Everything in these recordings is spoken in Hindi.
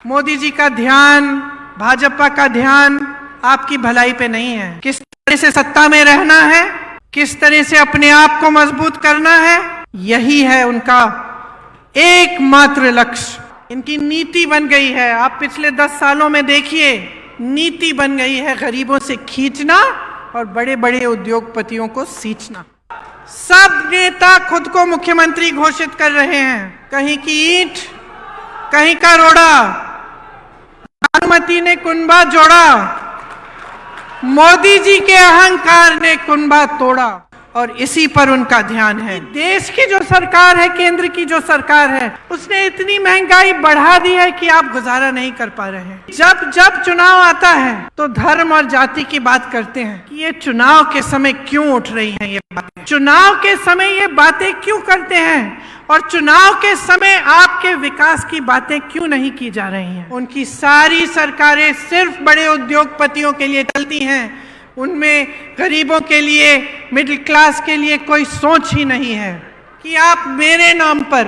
मोदी जी का ध्यान, भाजपा का ध्यान आपकी भलाई पे नहीं है। किस तरह से सत्ता में रहना है, किस तरह से अपने आप को मजबूत करना है, यही है उनका एकमात्र लक्ष्य। इनकी नीति बन गई है, आप पिछले 10 सालों में देखिए, नीति बन गई है गरीबों से खींचना और बड़े बड़े उद्योगपतियों को सींचना। सब नेता खुद को मुख्यमंत्री घोषित कर रहे हैं। कहीं की ईंट, कहीं का रोड़ा, भानुमति ने कुनबा जोड़ा, मोदी जी के अहंकार ने कुनबा तोड़ा और इसी पर उनका ध्यान है। देश की जो सरकार है, केंद्र की जो सरकार है, उसने इतनी महंगाई बढ़ा दी है कि आप गुजारा नहीं कर पा रहे हैं। जब जब चुनाव आता है तो धर्म और जाति की बात करते हैं कि ये चुनाव के समय क्यों उठ रही हैं ये बातें, चुनाव के समय ये बातें क्यों करते हैं और चुनाव के समय आपके विकास की बातें क्यों नहीं की जा रही हैं। उनकी सारी सरकारें सिर्फ बड़े उद्योगपतियों के लिए चलती हैं, उनमें गरीबों के लिए, मिडिल क्लास के लिए कोई सोच ही नहीं है कि आप मेरे नाम पर,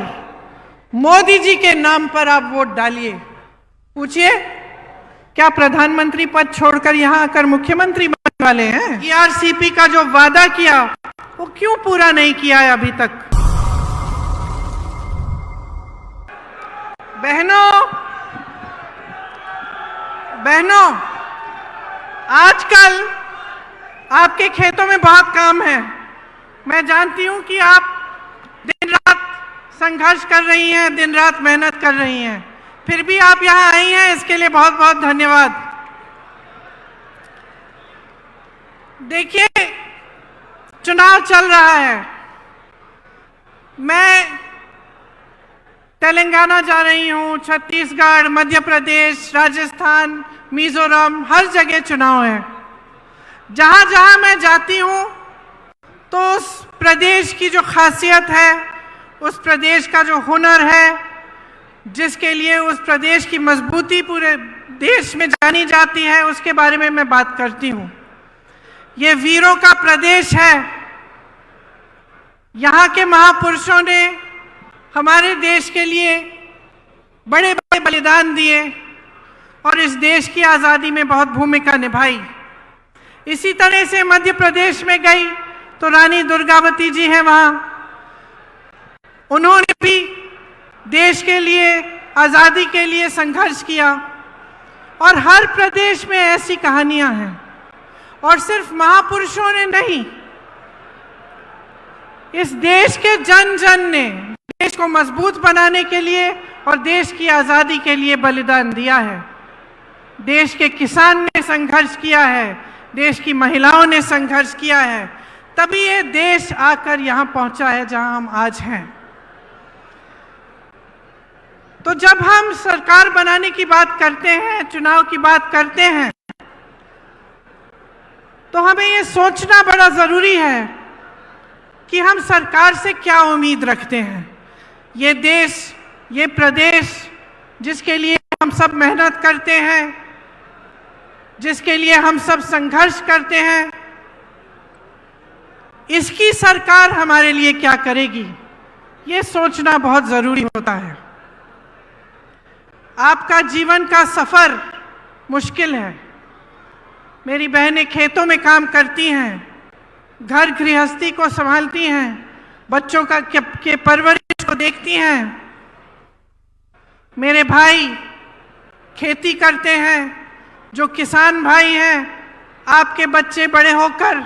मोदी जी के नाम पर आप वोट डालिए। पूछिए, क्या प्रधानमंत्री पद छोड़कर यहां आकर मुख्यमंत्री बनने वाले हैं? ईआरसीपी का जो वादा किया वो क्यों पूरा नहीं किया है अभी तक? बहनों, आजकल आपके खेतों में बहुत काम है। मैं जानती हूं कि आप दिन रात संघर्ष कर रही हैं, दिन रात मेहनत कर रही हैं, फिर भी आप यहां आई हैं, इसके लिए बहुत बहुत धन्यवाद। देखिए, चुनाव चल रहा है। मैं तेलंगाना जा रही हूं, छत्तीसगढ़, मध्य प्रदेश, राजस्थान, मिजोरम, हर जगह चुनाव है। जहां जहां मैं जाती हूं तो उस प्रदेश की जो खासियत है, उस प्रदेश का जो हुनर है, जिसके लिए उस प्रदेश की मजबूती पूरे देश में जानी जाती है, उसके बारे में मैं बात करती हूं। ये वीरों का प्रदेश है। यहाँ के महापुरुषों ने हमारे देश के लिए बड़े बड़े बलिदान दिए और इस देश की आज़ादी में बहुत भूमिका निभाई। इसी तरह से मध्य प्रदेश में गई तो रानी दुर्गावती जी हैं वहाँ, उन्होंने भी देश के लिए, आज़ादी के लिए संघर्ष किया। और हर प्रदेश में ऐसी कहानियां हैं। और सिर्फ महापुरुषों ने नहीं, इस देश के जन जन ने देश को मजबूत बनाने के लिए और देश की आज़ादी के लिए बलिदान दिया है। देश के किसान ने संघर्ष किया है, देश की महिलाओं ने संघर्ष किया है, तभी ये देश आकर यहाँ पहुँचा है जहाँ हम आज हैं। तो जब हम सरकार बनाने की बात करते हैं, चुनाव की बात करते हैं, तो हमें ये सोचना बड़ा ज़रूरी है कि हम सरकार से क्या उम्मीद रखते हैं। ये देश, ये प्रदेश जिसके लिए हम सब मेहनत करते हैं, जिसके लिए हम सब संघर्ष करते हैं, इसकी सरकार हमारे लिए क्या करेगी, ये सोचना बहुत ज़रूरी होता है। आपका जीवन का सफ़र मुश्किल है। मेरी बहनें खेतों में काम करती हैं, घर गृहस्थी को संभालती हैं, बच्चों के परवरिश को देखती हैं। मेरे भाई खेती करते हैं, जो किसान भाई हैं, आपके बच्चे बड़े होकर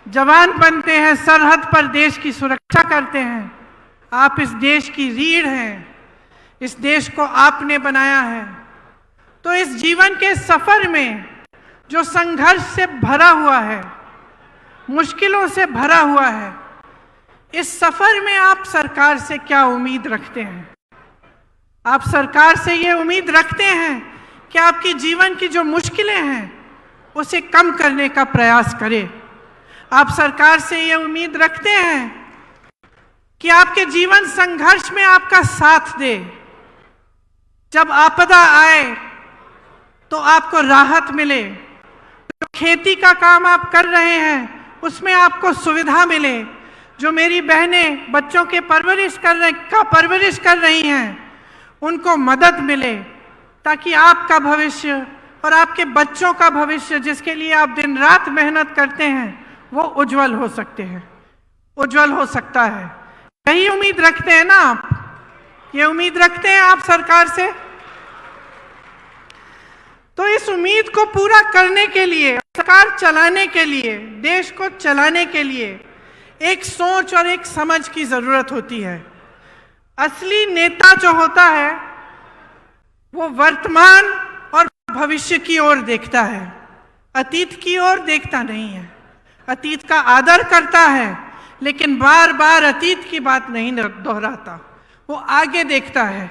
जवान बनते हैं, सरहद पर देश की सुरक्षा करते हैं। आप इस देश की रीढ़ हैं, इस देश को आपने बनाया है। तो इस जीवन के सफ़र में जो संघर्ष से भरा हुआ है, मुश्किलों से भरा हुआ है, इस सफ़र में आप सरकार से क्या उम्मीद रखते हैं? आप सरकार से ये उम्मीद रखते हैं कि आपकी जीवन की जो मुश्किलें हैं उसे कम करने का प्रयास करे। आप सरकार से ये उम्मीद रखते हैं कि आपके जीवन संघर्ष में आपका साथ दे। जब आपदा आए तो आपको राहत मिले। जो खेती का काम आप कर रहे हैं उसमें आपको सुविधा मिले। जो मेरी बहनें बच्चों के परवरिश कर रही हैं उनको मदद मिले। ताकि आपका भविष्य और आपके बच्चों का भविष्य, जिसके लिए आप दिन रात मेहनत करते हैं, वो उज्जवल हो सकते हैं, उज्जवल हो सकता है। यही उम्मीद रखते हैं ना आप? ये उम्मीद रखते हैं आप सरकार से? तो इस उम्मीद को पूरा करने के लिए, सरकार चलाने के लिए, देश को चलाने के लिए एक सोच और एक समझ की जरूरत होती है। असली नेता जो होता है वो वर्तमान और भविष्य की ओर देखता है, अतीत की ओर देखता नहीं है। अतीत का आदर करता है लेकिन बार बार अतीत की बात नहीं दोहराता। वो आगे देखता है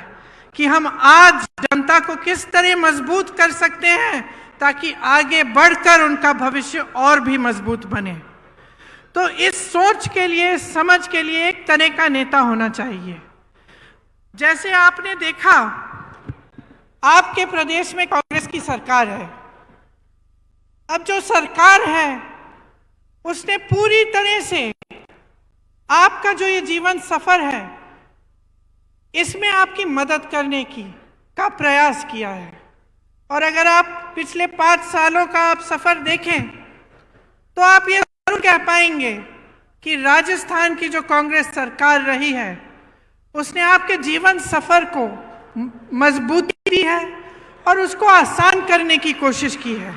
कि हम आज जनता को किस तरह मजबूत कर सकते हैं ताकि आगे बढ़कर उनका भविष्य और भी मजबूत बने। तो इस सोच के लिए, समझ के लिए एक तरह का नेता होना चाहिए। जैसे आपने देखा, आपके प्रदेश में कांग्रेस की सरकार है। अब जो सरकार है उसने पूरी तरह से आपका जो ये जीवन सफर है इसमें आपकी मदद करने का प्रयास किया है। और अगर आप पिछले 5 सालों का आप सफर देखें तो आप ये जरूर कह पाएंगे कि राजस्थान की जो कांग्रेस सरकार रही है उसने आपके जीवन सफर को मजबूती दी है और उसको आसान करने की कोशिश की है।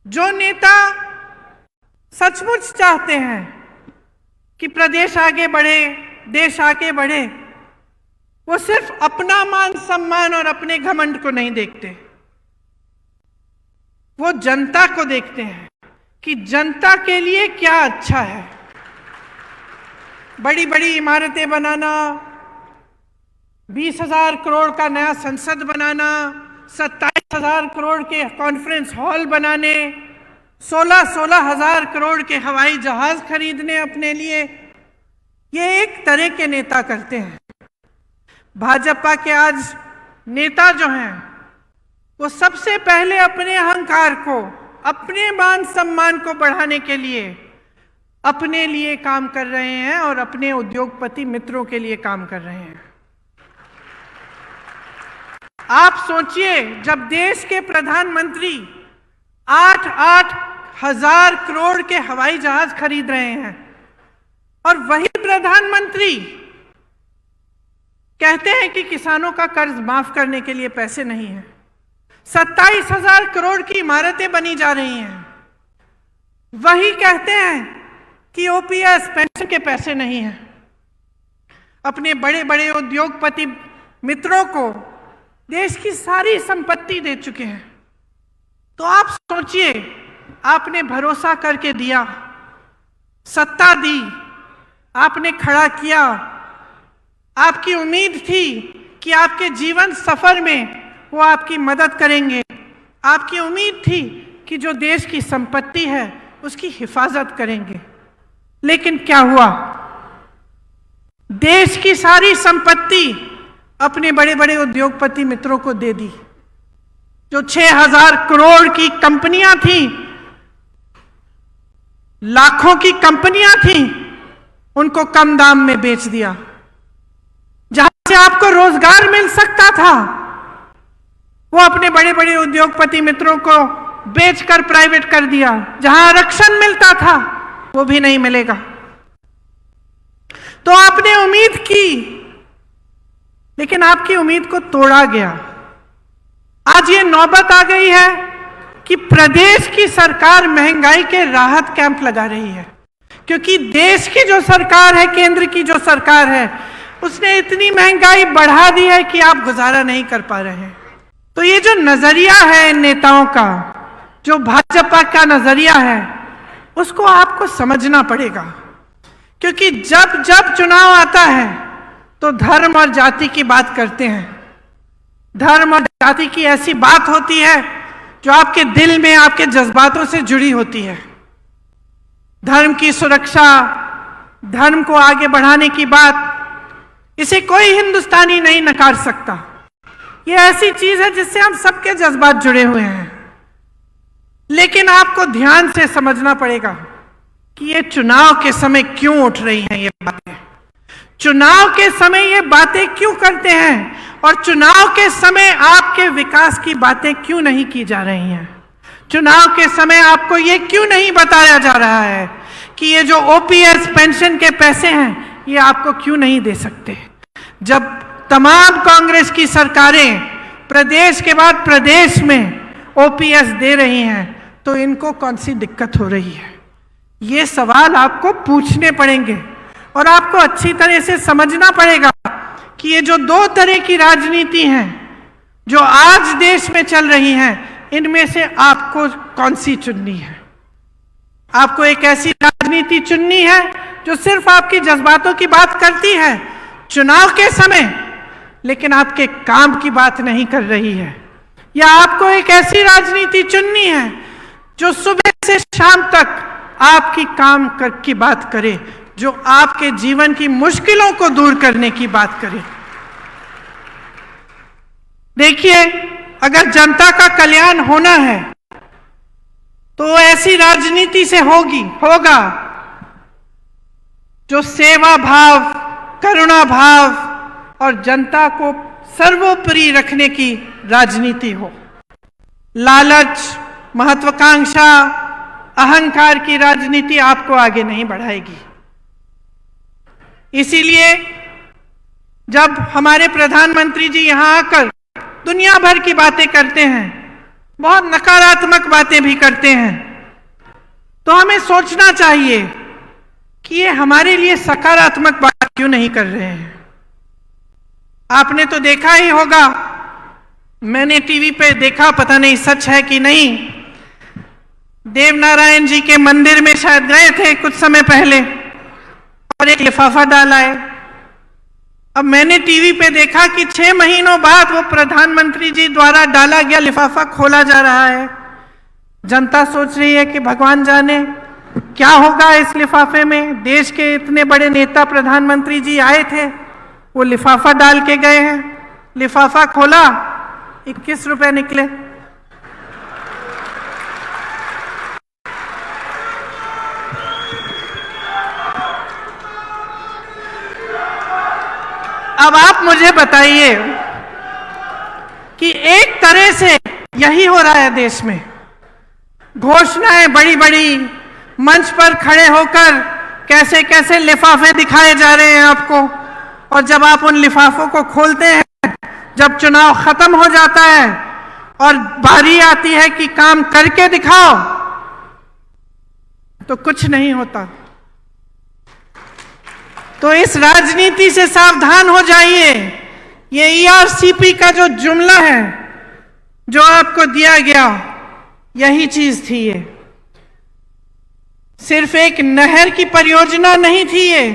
जो नेता सचमुच चाहते हैं कि प्रदेश आगे बढ़े, देश आगे बढ़े, वो सिर्फ अपना मान सम्मान और अपने घमंड को नहीं देखते, वो जनता को देखते हैं कि जनता के लिए क्या अच्छा है। बड़ी बड़ी इमारतें बनाना, 20,000 करोड़ का नया संसद बनाना, 27,000 करोड़ के कॉन्फ्रेंस हॉल बनाने, 16,000 करोड़ के हवाई जहाज खरीदने अपने लिए, ये एक तरह के नेता करते हैं। भाजपा के आज नेता जो हैं वो सबसे पहले अपने अहंकार को, अपने मान सम्मान को बढ़ाने के लिए अपने लिए काम कर रहे हैं और अपने उद्योगपति मित्रों के लिए काम कर रहे हैं। आप सोचिए, जब देश के प्रधानमंत्री 8-8 हजार करोड़ के हवाई जहाज खरीद रहे हैं और वही प्रधानमंत्री कहते हैं कि किसानों का कर्ज माफ करने के लिए पैसे नहीं है, 27,000 करोड़ की इमारतें बनी जा रही हैं, वही कहते हैं कि ओपीएस पेंशन के पैसे नहीं हैं। अपने बड़े बड़े उद्योगपति मित्रों को देश की सारी संपत्ति दे चुके हैं। तो आप सोचिए, आपने भरोसा करके दिया, सत्ता दी, आपने खड़ा किया, आपकी उम्मीद थी कि आपके जीवन सफर में वो आपकी मदद करेंगे, आपकी उम्मीद थी कि जो देश की संपत्ति है उसकी हिफाजत करेंगे। लेकिन क्या हुआ? देश की सारी संपत्ति अपने बड़े बड़े उद्योगपति मित्रों को दे दी। जो 6,000 करोड़ की कंपनियां थी, लाखों की कंपनियां थी, उनको कम दाम में बेच दिया। जहां से आपको रोजगार मिल सकता था वो अपने बड़े बड़े उद्योगपति मित्रों को बेचकर प्राइवेट कर दिया। जहां आरक्षण मिलता था वो भी नहीं मिलेगा। तो आपने उम्मीद की, लेकिन आपकी उम्मीद को तोड़ा गया। आज ये नौबत आ गई है कि प्रदेश की सरकार महंगाई के राहत कैंप लगा रही है, क्योंकि देश की जो सरकार है, केंद्र की जो सरकार है, उसने इतनी महंगाई बढ़ा दी है कि आप गुजारा नहीं कर पा रहे हैं। तो ये जो नजरिया है इन नेताओं का, जो भाजपा का नजरिया है, उसको आपको समझना पड़ेगा। क्योंकि जब जब चुनाव आता है तो धर्म और जाति की बात करते हैं। धर्म और जाति की ऐसी बात होती है जो आपके दिल में, आपके जज्बातों से जुड़ी होती है। धर्म की सुरक्षा, धर्म को आगे बढ़ाने की बात, इसे कोई हिंदुस्तानी नहीं नकार सकता। ये ऐसी चीज है जिससे हम सबके जज्बात जुड़े हुए हैं। लेकिन आपको ध्यान से समझना पड़ेगा कि ये चुनाव के समय क्यों उठ रही हैं ये बातें। चुनाव के समय ये बातें क्यों करते हैं और चुनाव के समय आपके विकास की बातें क्यों नहीं की जा रही हैं? चुनाव के समय आपको ये क्यों नहीं बताया जा रहा है कि ये जो ओपीएस पेंशन के पैसे हैं ये आपको क्यों नहीं दे सकते? जब तमाम कांग्रेस की सरकारें प्रदेश के बाद प्रदेश में ओपीएस दे रही हैं तो इनको कौन सी दिक्कत हो रही है? ये सवाल आपको पूछने पड़ेंगे और आपको अच्छी तरह से समझना पड़ेगा कि ये जो दो तरह की राजनीति हैं जो आज देश में चल रही हैं, इनमें से आपको कौन सी चुननी है? आपको एक ऐसी राजनीति चुननी है जो सिर्फ आपकी जज्बातों की बात करती है चुनाव के समय, लेकिन आपके काम की बात नहीं कर रही है, या आपको एक ऐसी राजनीति चुननी है जो सुबह से शाम तक आपकी काम की बात करे, जो आपके जीवन की मुश्किलों को दूर करने की बात करे। देखिए, अगर जनता का कल्याण होना है तो ऐसी राजनीति से होगा जो सेवा भाव, करुणा भाव और जनता को सर्वोपरि रखने की राजनीति हो। लालच, महत्वाकांक्षा, अहंकार की राजनीति आपको आगे नहीं बढ़ाएगी। इसीलिए जब हमारे प्रधानमंत्री जी यहां आकर दुनिया भर की बातें करते हैं, बहुत नकारात्मक बातें भी करते हैं, तो हमें सोचना चाहिए कि ये हमारे लिए सकारात्मक बात क्यों नहीं कर रहे हैं। आपने तो देखा ही होगा, मैंने टीवी पे देखा, पता नहीं सच है कि नहीं, देवनारायण जी के मंदिर में शायद गए थे कुछ समय पहले और एक लिफाफा डाला है। अब मैंने टीवी पे देखा कि 6 महीनों बाद वो प्रधानमंत्री जी द्वारा डाला गया लिफाफा खोला जा रहा है। जनता सोच रही है कि भगवान जाने क्या होगा इस लिफाफे में। देश के इतने बड़े नेता प्रधानमंत्री जी आए थे, वो लिफाफा डाल के गए हैं। लिफाफा खोला, 21 रुपए निकले। अब आप मुझे बताइए कि एक तरह से यही हो रहा है देश में। घोषणाएं बड़ी बड़ी मंच पर खड़े होकर कैसे कैसे लिफाफे दिखाए जा रहे हैं आपको, और जब आप उन लिफाफों को खोलते हैं, जब चुनाव खत्म हो जाता है और बारी आती है कि काम करके दिखाओ, तो कुछ नहीं होता। तो इस राजनीति से सावधान हो जाइए। ये ईआरसीपी का जो जुमला है जो आपको दिया गया, यही चीज थी। ये सिर्फ एक नहर की परियोजना नहीं थी ये,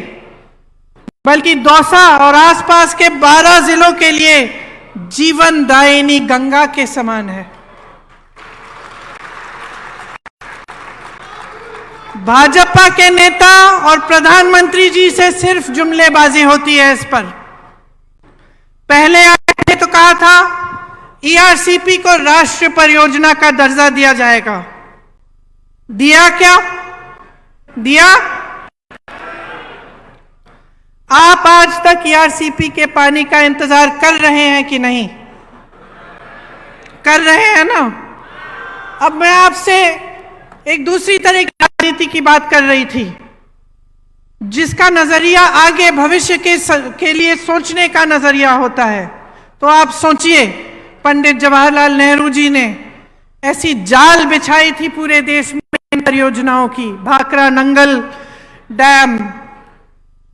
बल्कि दौसा और आसपास के 12 जिलों के लिए जीवनदायिनी गंगा के समान है। भाजपा के नेता और प्रधानमंत्री जी से सिर्फ जुमलेबाजी होती है इस पर। पहले आए तो कहा था ईआरसीपी को राष्ट्रीय परियोजना का दर्जा दिया जाएगा। दिया क्या? दिया? आप आज तक ईआरसीपी के पानी का इंतजार कर रहे हैं कि नहीं? कर रहे हैं ना? अब मैं आपसे एक दूसरी तरह की राजनीति की बात कर रही थी, जिसका नजरिया आगे भविष्य के लिए सोचने का नजरिया होता है। तो आप सोचिए, पंडित जवाहरलाल नेहरू जी ने ऐसी जाल बिछाई थी पूरे देश में इन परियोजनाओं की। भाखरा नंगल डैम,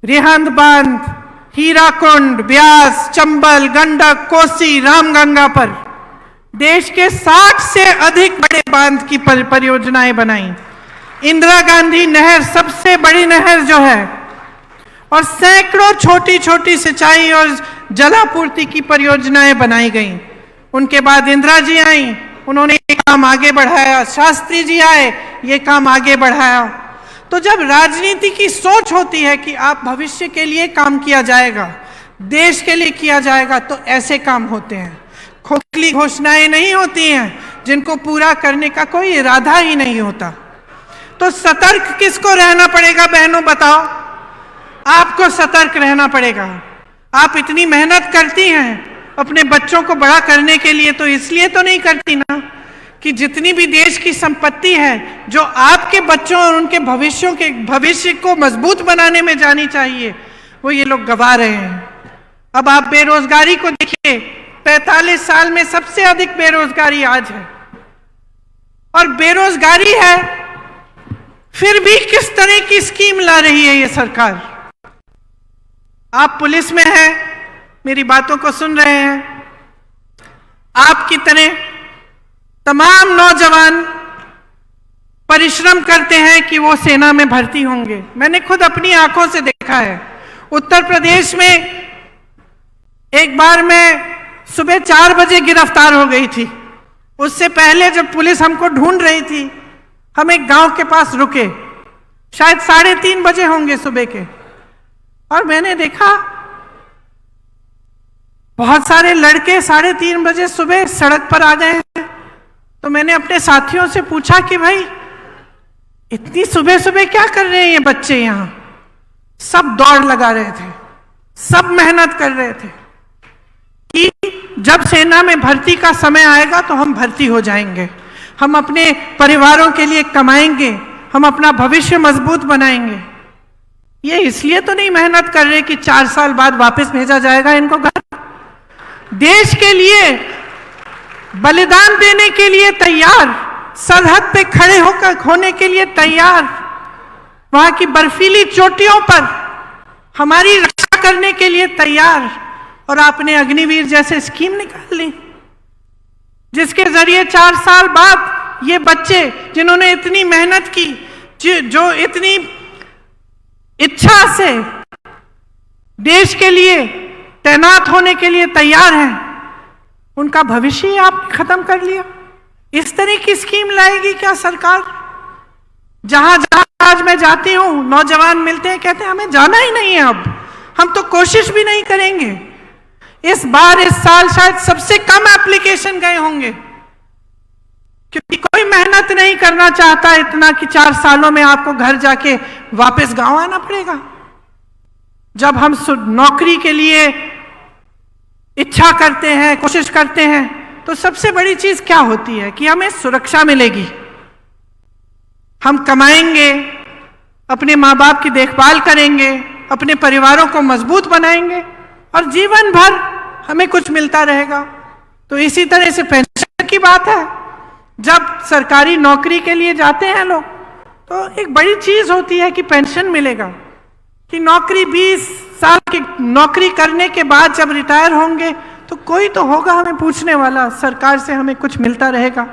रिहंद बांध, हीराकुंड, ब्यास, चंबल, गंडक, कोसी, रामगंगा पर देश के 60 से अधिक बड़े बांध की परियोजनाएं बनाई। इंदिरा गांधी नहर सबसे बड़ी नहर जो है, और सैकड़ों छोटी छोटी सिंचाई और जलापूर्ति की परियोजनाएं बनाई गईं। उनके बाद इंदिरा जी आई, उन्होंने ये काम आगे बढ़ाया। शास्त्री जी आए, ये काम आगे बढ़ाया। तो जब राजनीति की सोच होती है कि आप भविष्य के लिए काम किया जाएगा, देश के लिए किया जाएगा, तो ऐसे काम होते हैं। खोखली घोषणाएं नहीं होती हैं जिनको पूरा करने का कोई इरादा ही नहीं होता। तो सतर्क किसको रहना पड़ेगा बहनों, बताओ? आपको सतर्क रहना पड़ेगा। आप इतनी मेहनत करती हैं अपने बच्चों को बड़ा करने के लिए, तो इसलिए तो नहीं करती ना कि जितनी भी देश की संपत्ति है जो आपके बच्चों और उनके भविष्य को मजबूत बनाने में जानी चाहिए, वो ये लोग गवा रहे हैं। अब आप बेरोजगारी को देखिए, 45 साल में सबसे अधिक बेरोजगारी आज है। और बेरोजगारी है, फिर भी किस तरह की स्कीम ला रही है ये सरकार। आप पुलिस में हैं, मेरी बातों को सुन रहे हैं, आपकी तरह तमाम नौजवान परिश्रम करते हैं कि वो सेना में भर्ती होंगे। मैंने खुद अपनी आंखों से देखा है। उत्तर प्रदेश में एक बार मैं सुबह 4 बजे गिरफ्तार हो गई थी। उससे पहले जब पुलिस हमको ढूंढ रही थी, हम एक गांव के पास रुके, शायद 3:30 बजे होंगे सुबह के, और मैंने देखा बहुत सारे लड़के 3:30 बजे सुबह सड़क पर आ गए हैं। तो मैंने अपने साथियों से पूछा कि भाई इतनी सुबह सुबह क्या कर रहे हैं ये बच्चे यहां। सब दौड़ लगा रहे थे, सब मेहनत कर रहे थे कि जब सेना में भर्ती का समय आएगा तो हम भर्ती हो जाएंगे, हम अपने परिवारों के लिए कमाएंगे, हम अपना भविष्य मजबूत बनाएंगे। ये इसलिए तो नहीं मेहनत कर रहे कि 4 साल बाद वापस भेजा जाएगा इनको घर। देश के लिए बलिदान देने के लिए तैयार, सरहद पे खड़े होकर होने के लिए तैयार, वहां की बर्फीली चोटियों पर हमारी रक्षा करने के लिए तैयार। और आपने अग्निवीर जैसे स्कीम निकाल ली, जिसके जरिए 4 साल बाद ये बच्चे जिन्होंने इतनी मेहनत की, जो इतनी इच्छा से देश के लिए तैनात होने के लिए तैयार हैं, उनका भविष्य ही आप खत्म कर लिया। इस तरह की स्कीम लाएगी क्या सरकार? जहां जहां आज मैं जाती हूं, नौजवान मिलते हैं, कहते हैं हमें जाना ही नहीं है, अब हम तो कोशिश भी नहीं करेंगे। इस साल शायद सबसे कम एप्लीकेशन गए होंगे, क्योंकि कोई मेहनत नहीं करना चाहता इतना कि 4 सालों में आपको घर जाके वापस गांव आना पड़ेगा। जब हम नौकरी के लिए इच्छा करते हैं, कोशिश करते हैं, तो सबसे बड़ी चीज क्या होती है कि हमें सुरक्षा मिलेगी, हम कमाएंगे, अपने माँ बाप की देखभाल करेंगे, अपने परिवारों को मजबूत बनाएंगे और जीवन भर हमें कुछ मिलता रहेगा। तो इसी तरह से पेंशन की बात है, जब सरकारी नौकरी के लिए जाते हैं लोग, तो एक बड़ी चीज होती है कि पेंशन मिलेगा, कि नौकरी 20 साल की नौकरी करने के बाद जब रिटायर होंगे तो कोई तो होगा हमें पूछने वाला, सरकार से हमें कुछ मिलता रहेगा।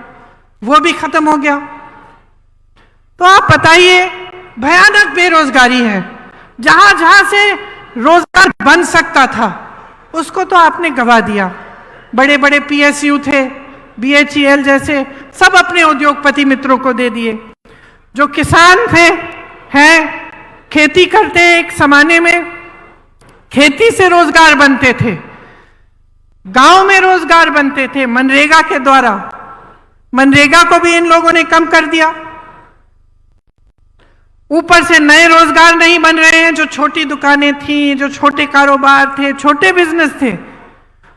वो भी खत्म हो गया। तो आप बताइए, भयानक बेरोजगारी है। जहां जहां से रोजगार बन सकता था उसको तो आपने गवा दिया। बड़े बड़े PSU थे, BHEL जैसे, सब अपने उद्योगपति मित्रों को दे दिए। जो किसान थे, हैं, खेती करते हैं, एक जमाने में खेती से रोजगार बनते थे, गांव में रोजगार बनते थे मनरेगा के द्वारा। मनरेगा को भी इन लोगों ने कम कर दिया। ऊपर से नए रोजगार नहीं बन रहे हैं। जो छोटी दुकानें थी, जो छोटे कारोबार थे, छोटे बिजनेस थे,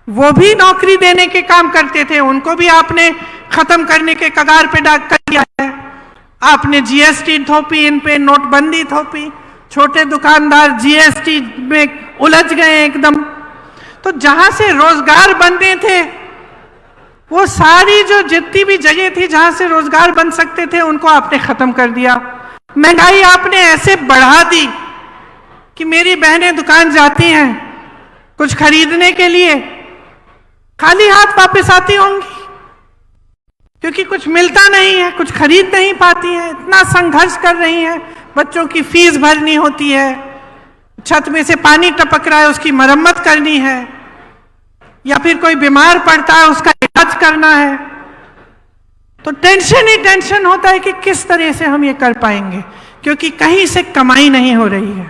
वो भी नौकरी देने के काम करते थे, उनको भी आपने खत्म करने के कगार पे डाक कर दिया है। आपने GST थोपी, इन पे नोटबंदी थोपी, छोटे दुकानदार GST में उलझ गए एकदम। तो जहां से रोजगार बनते थे, वो सारी जो जितनी भी जगह थी जहां से रोजगार बन सकते थे, उनको आपने खत्म कर दिया। महंगाई आपने ऐसे बढ़ा दी कि मेरी बहनें दुकान जाती हैं कुछ खरीदने के लिए, खाली हाथ वापस आती होंगी, क्योंकि कुछ मिलता नहीं है, कुछ खरीद नहीं पाती हैं। इतना संघर्ष कर रही हैं, बच्चों की फीस भरनी होती है, छत में से पानी टपक रहा है उसकी मरम्मत करनी है, या फिर कोई बीमार पड़ता है उसका इलाज करना है। तो टेंशन ही टेंशन होता है कि किस तरह से हम ये कर पाएंगे, क्योंकि कहीं से कमाई नहीं हो रही है।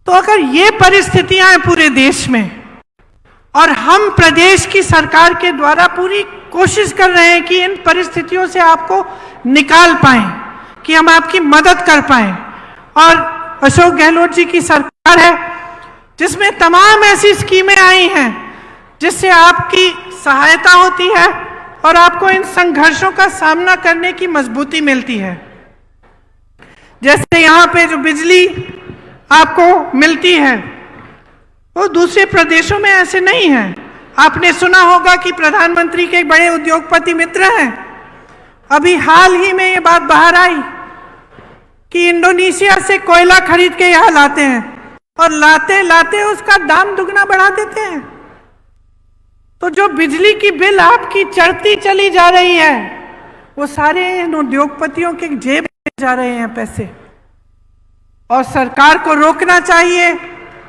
तो अगर ये परिस्थितियां हैं पूरे देश में, और हम प्रदेश की सरकार के द्वारा पूरी कोशिश कर रहे हैं कि इन परिस्थितियों से आपको निकाल पाएं, कि हम आपकी मदद कर पाएं, और अशोक गहलोत जी की सरकार है, जिसमें तमाम ऐसी स्कीमें आई हैं जिससे आपकी सहायता होती है और आपको इन संघर्षों का सामना करने की मजबूती मिलती है। जैसे यहाँ पे जो बिजली आपको मिलती है वो दूसरे प्रदेशों में ऐसे नहीं है। आपने सुना होगा कि प्रधानमंत्री के बड़े उद्योगपति मित्र हैं, अभी हाल ही में ये बात बाहर आई कि इंडोनेशिया से कोयला खरीद के यहाँ लाते हैं और लाते लाते उसका दाम दुगना बढ़ा देते हैं। तो जो बिजली की बिल आपकी चढ़ती चली जा रही है वो सारे इन उद्योगपतियों के जेब में जा रहे हैं पैसे। और सरकार को रोकना चाहिए,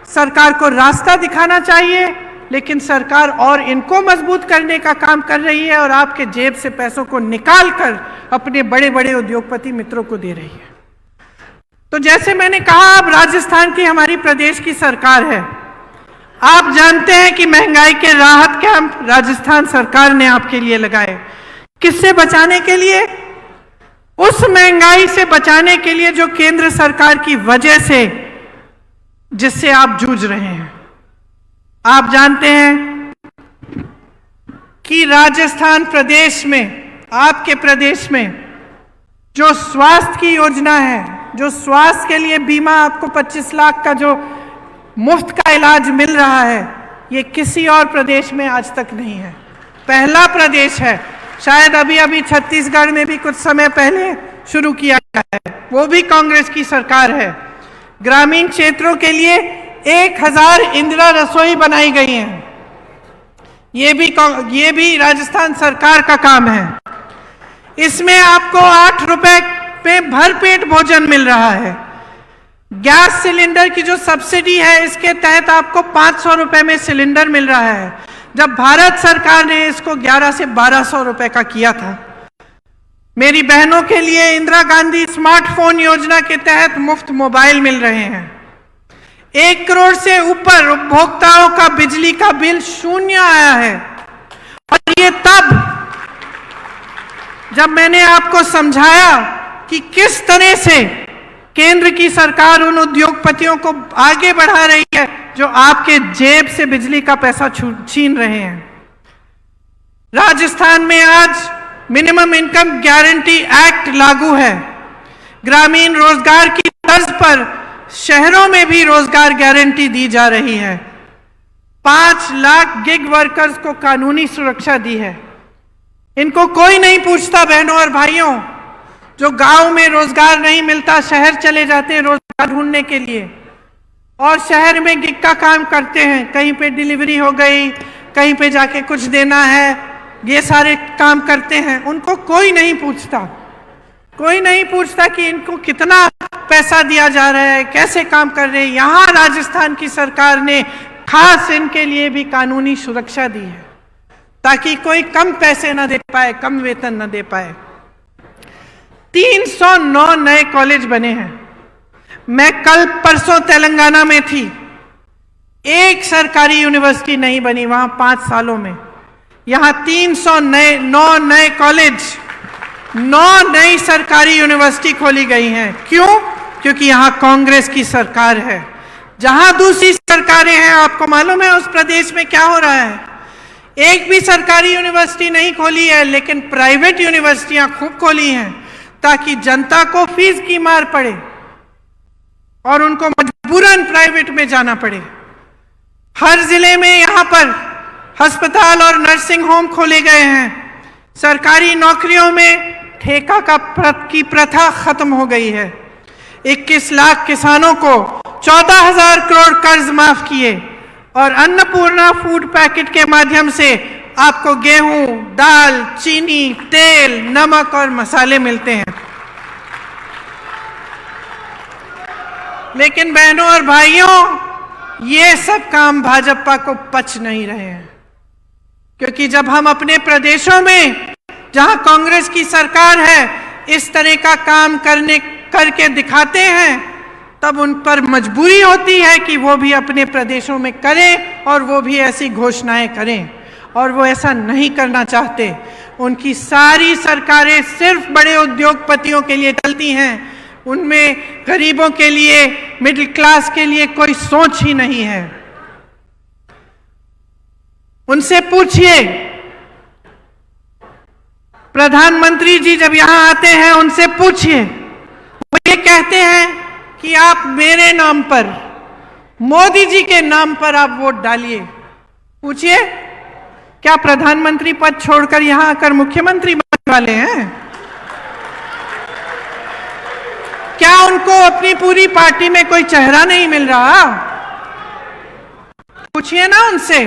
सरकार को रास्ता दिखाना चाहिए, लेकिन सरकार और इनको मजबूत करने का काम कर रही है और आपके जेब से पैसों को निकाल कर अपने बड़े बड़े उद्योगपति मित्रों को दे रही है। तो जैसे मैंने कहा, अब राजस्थान की हमारी प्रदेश की सरकार है। आप जानते हैं कि महंगाई के राहत कैंप राजस्थान सरकार ने आपके लिए लगाए। किससे बचाने के लिए? उस महंगाई से बचाने के लिए जो केंद्र सरकार की वजह से जिससे आप जूझ रहे हैं। आप जानते हैं कि राजस्थान प्रदेश में, आपके प्रदेश में जो स्वास्थ्य की योजना है, जो स्वास्थ्य के लिए बीमा आपको 25 लाख का जो मुफ्त का इलाज मिल रहा है, ये किसी और प्रदेश में आज तक नहीं है। पहला प्रदेश है। शायद अभी अभी छत्तीसगढ़ में भी कुछ समय पहले शुरू किया गया है, वो भी कांग्रेस की सरकार है। ग्रामीण क्षेत्रों के लिए 1000 इंदिरा रसोई बनाई गई हैं। ये भी राजस्थान सरकार का काम है। इसमें आपको 8 रुपए पे भरपेट भोजन मिल रहा है। गैस सिलेंडर की जो सब्सिडी है, इसके तहत आपको 500 रुपए में सिलेंडर मिल रहा है, जब भारत सरकार ने इसको 1100 से 1200 रुपए का किया था। मेरी बहनों के लिए इंदिरा गांधी स्मार्टफोन योजना के तहत मुफ्त मोबाइल मिल रहे हैं। 1 करोड़ से ऊपर उपभोक्ताओं का बिजली का बिल शून्य आया है। और ये तब जब मैंने आपको समझाया कि किस तरह से केंद्र की सरकार उन उद्योगपतियों को आगे बढ़ा रही है जो आपके जेब से बिजली का पैसा छीन रहे हैं। राजस्थान में आज मिनिमम इनकम गारंटी एक्ट लागू है। ग्रामीण रोजगार की तर्ज पर शहरों में भी रोजगार गारंटी दी जा रही है। 5 लाख गिग वर्कर्स को कानूनी सुरक्षा दी है। इनको कोई नहीं पूछता। बहनों और भाइयों, जो गांव में रोजगार नहीं मिलता, शहर चले जाते हैं रोजगार ढूंढने के लिए और शहर में गिग का काम करते हैं। कहीं पे डिलीवरी हो गई, कहीं पे जाके कुछ देना है, ये सारे काम करते हैं। उनको कोई नहीं पूछता। कोई नहीं पूछता कि इनको कितना पैसा दिया जा रहा है, कैसे काम कर रहे हैं। यहाँ राजस्थान की सरकार ने खास इनके लिए भी कानूनी सुरक्षा दी है ताकि कोई कम पैसे ना दे पाए, कम वेतन ना दे पाए। 309 नए कॉलेज बने हैं। मैं कल परसों तेलंगाना में थी, एक सरकारी यूनिवर्सिटी नहीं बनी वहां 5 सालों में। यहां 309 नए कॉलेज, 9 नई सरकारी यूनिवर्सिटी खोली गई हैं। क्यों? क्योंकि यहां कांग्रेस की सरकार है। जहां दूसरी सरकारें हैं, आपको मालूम है उस प्रदेश में क्या हो रहा है? एक भी सरकारी यूनिवर्सिटी नहीं खोली है, लेकिन प्राइवेट यूनिवर्सिटियां खूब खोली हैं ताकि जनता को फीस की मार पड़े और उनको मजबूरन प्राइवेट में जाना पड़े। हर जिले में यहां पर अस्पताल और नर्सिंग होम खोले गए हैं। सरकारी नौकरियों में ठेका की प्रथा खत्म हो गई है। 21 लाख किसानों को 14,000 करोड़ कर्ज माफ किए और अन्नपूर्णा फूड पैकेट के माध्यम से आपको गेहूं, दाल, चीनी, तेल, नमक और मसाले मिलते हैं। लेकिन बहनों और भाइयों, ये सब काम भाजपा को पच नहीं रहे हैं, क्योंकि जब हम अपने प्रदेशों में जहां कांग्रेस की सरकार है इस तरह का काम करके दिखाते हैं, तब उन पर मजबूरी होती है कि वो भी अपने प्रदेशों में करें और वो भी ऐसी घोषणाएं करें, और वो ऐसा नहीं करना चाहते। उनकी सारी सरकारें सिर्फ बड़े उद्योगपतियों के लिए चलती हैं। उनमें गरीबों के लिए, मिडिल क्लास के लिए कोई सोच ही नहीं है। उनसे पूछिए, प्रधानमंत्री जी जब यहां आते हैं उनसे पूछिए, वो ये कहते हैं कि आप मेरे नाम पर, मोदी जी के नाम पर आप वोट डालिए। पूछिए, क्या प्रधानमंत्री पद छोड़कर यहां आकर मुख्यमंत्री बनने वाले हैं? क्या उनको अपनी पूरी पार्टी में कोई चेहरा नहीं मिल रहा? पूछिए ना उनसे।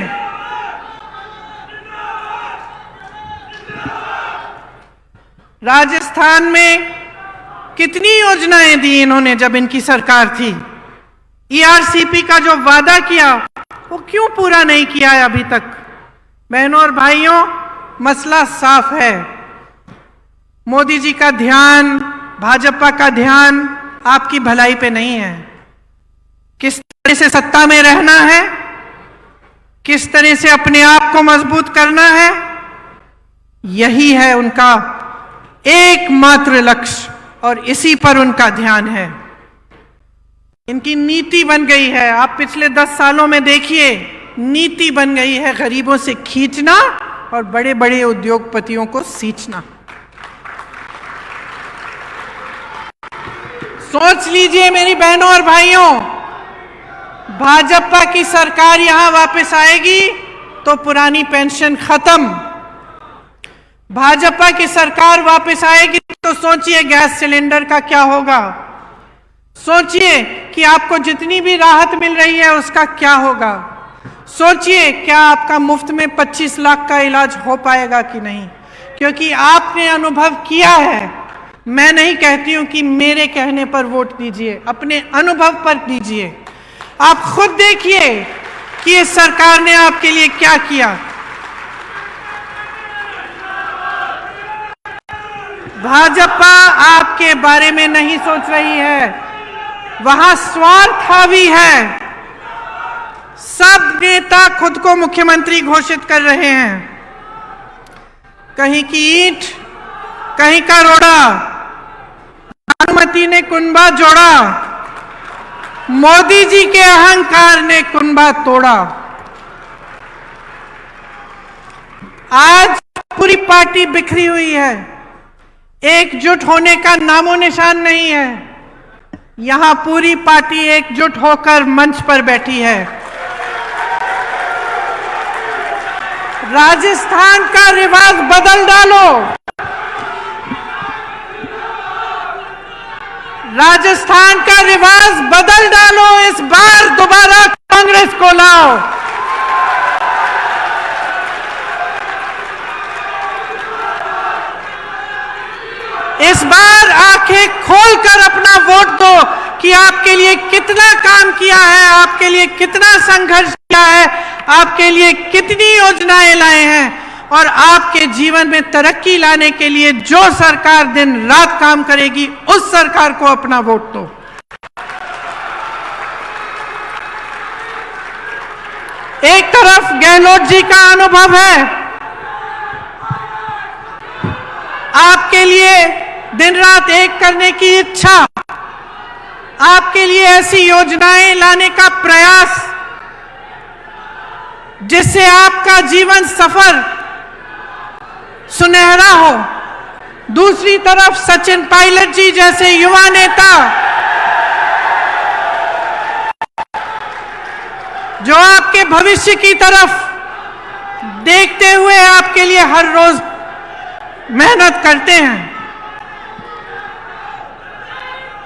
राजस्थान में कितनी योजनाएं दी इन्होंने जब इनकी सरकार थी। ईआरसीपी का जो वादा किया वो क्यों पूरा नहीं किया है अभी तक? बहनों और भाइयों, मसला साफ है। मोदी जी का ध्यान, भाजपा का ध्यान आपकी भलाई पे नहीं है। किस तरह से सत्ता में रहना है, किस तरह से अपने आप को मजबूत करना है, यही है उनका एकमात्र लक्ष्य और इसी पर उनका ध्यान है। इनकी नीति बन गई है, आप पिछले 10 सालों में देखिए, नीति बन गई है गरीबों से खींचना और बड़े बड़े उद्योगपतियों को सींचना। सोच लीजिए मेरी बहनों और भाइयों, भाजपा की सरकार यहां वापस आएगी तो पुरानी पेंशन खत्म। भाजपा की सरकार वापस आएगी तो सोचिए गैस सिलेंडर का क्या होगा। सोचिए कि आपको जितनी भी राहत मिल रही है उसका क्या होगा। सोचिए क्या आपका मुफ्त में 25 लाख का इलाज हो पाएगा कि नहीं, क्योंकि आपने अनुभव किया है। मैं नहीं कहती हूं कि मेरे कहने पर वोट दीजिए, अपने अनुभव पर दीजिए। आप खुद देखिए कि इस सरकार ने आपके लिए क्या किया। भाजपा आपके बारे में नहीं सोच रही है, वहां स्वार्थ हावी है। सब नेता खुद को मुख्यमंत्री घोषित कर रहे हैं। कहीं की ईंट, कहीं का रोड़ा, भानुमति ने कुंभा जोड़ा, मोदी जी के अहंकार ने कुंभा तोड़ा। आज पूरी पार्टी बिखरी हुई है, एकजुट होने का नामो निशान नहीं है। यहां पूरी पार्टी एकजुट होकर मंच पर बैठी है। राजस्थान का रिवाज बदल डालो। राजस्थान का रिवाज बदल डालो। इस बार दोबारा कांग्रेस को लाओ। इस बार आंखें खोलकर अपना वोट दो कि आपके लिए कितना काम किया है, आपके लिए कितना संघर्ष किया है, आपके लिए कितनी योजनाएं लाए हैं और आपके जीवन में तरक्की लाने के लिए जो सरकार दिन रात काम करेगी उस सरकार को अपना वोट दो। एक तरफ गहलोत जी का अनुभव है, आपके लिए दिन रात एक करने की इच्छा, आपके लिए ऐसी योजनाएं लाने का प्रयास जिससे आपका जीवन सफर सुनहरा हो। दूसरी तरफ सचिन पायलट जी जैसे युवा नेता जो आपके भविष्य की तरफ देखते हुए आपके लिए हर रोज मेहनत करते हैं।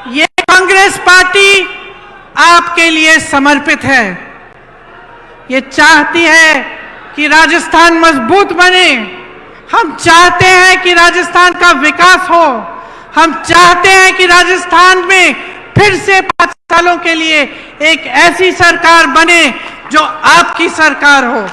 ये कांग्रेस पार्टी आपके लिए समर्पित है। ये चाहती है कि राजस्थान मजबूत बने। हम चाहते हैं कि राजस्थान का विकास हो। हम चाहते हैं कि राजस्थान में फिर से 5 सालों के लिए एक ऐसी सरकार बने जो आपकी सरकार हो।